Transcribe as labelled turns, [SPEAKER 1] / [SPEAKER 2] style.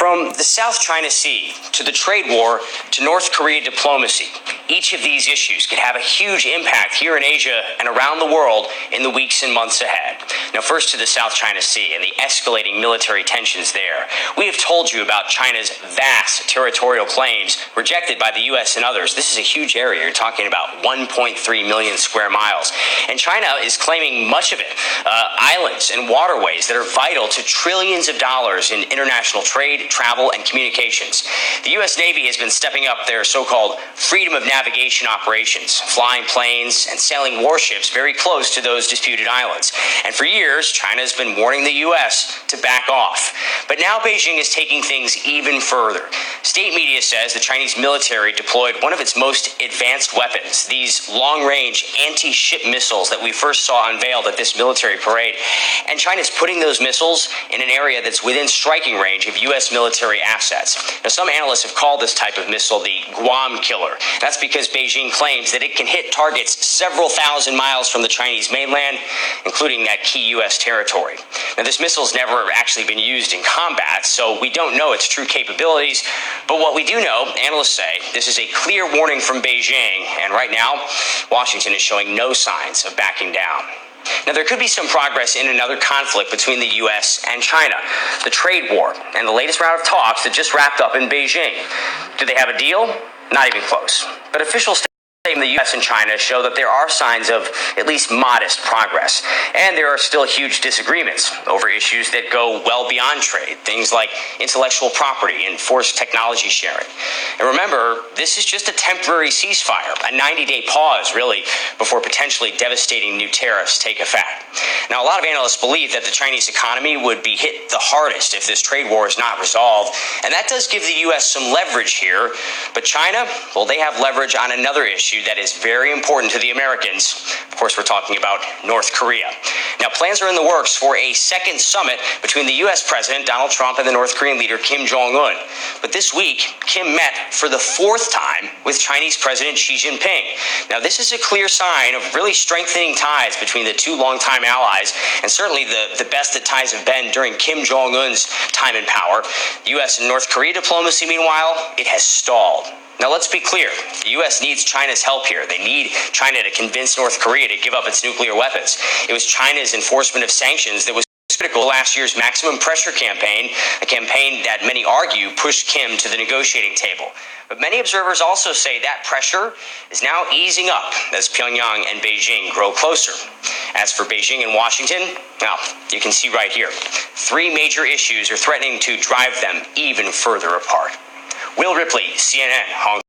[SPEAKER 1] From the South China Sea to the trade war to North Korea diplomacy, each of these issues could have a huge impact here in Asia and around the world in the weeks and months ahead. Now, first to the South China Sea and the escalating military tensions there. We have told you about China's vast territorial claims rejected by the U.S. and others. This is a huge area. You're talking about 1.3 million square miles. And China is claiming much of it, islands and waterways that are vital to trillions of dollars in international trade, travel, and communications. The U.S. Navy has been stepping up their so-called freedom of navigation operations, flying planes and sailing warships very close to those disputed islands. And for years, China has been warning the U.S. to back off. But now Beijing is taking things even further. State media says the Chinese military deployed one of its most advanced weapons, these long-range anti-ship missiles that we first saw unveiled at this military parade. And China's putting those missiles in an area that's within striking range of U.S. military assets. Now, some analysts have called this type of missile the Guam killer. That's because Beijing claims that it can hit targets several thousand miles from the Chinese mainland, including that key U.S. territory. Now, this missile's never actually been used in combat, so we don't know its true capabilities. But what we do know, analysts say, this is a clear warning from Beijing, and right now, Washington is showing no signs of backing down. Now, there could be some progress in another conflict between the U.S. and China, the trade war, and the latest round of talks that just wrapped up in Beijing. Do they have a deal? Not even close. But officials in the U.S. and China show that there are signs of at least modest progress. And there are still huge disagreements over issues that go well beyond trade, things like intellectual property and forced technology sharing. And remember, this is just a temporary ceasefire, a 90-day pause, really, before potentially devastating new tariffs take effect. Now, a lot of analysts believe that the Chinese economy would be hit the hardest if this trade war is not resolved. And that does give the U.S. some leverage here. But China, well, they have leverage on another issue that is very important to the Americans. Of course, we're talking about North Korea. Now, plans are in the works for a second summit between the U.S. President Donald Trump and the North Korean leader Kim Jong-un. But this week, Kim met for the fourth time with Chinese President Xi Jinping. Now, this is a clear sign of really strengthening ties between the two longtime allies, and certainly the best that ties have been during Kim Jong-un's time in power. U.S. and North Korea diplomacy, meanwhile, it has stalled. Now, let's be clear. The U.S. needs China's help here. They need China to convince North Korea to give up its nuclear weapons. It was China's enforcement of sanctions that was critical to last year's maximum pressure campaign, a campaign that many argue pushed Kim to the negotiating table. But many observers also say that pressure is now easing up as Pyongyang and Beijing grow closer. As for Beijing and Washington, well, you can see right here. Three major issues are threatening to drive them even further apart. Will Ripley, CNN, Hong Kong.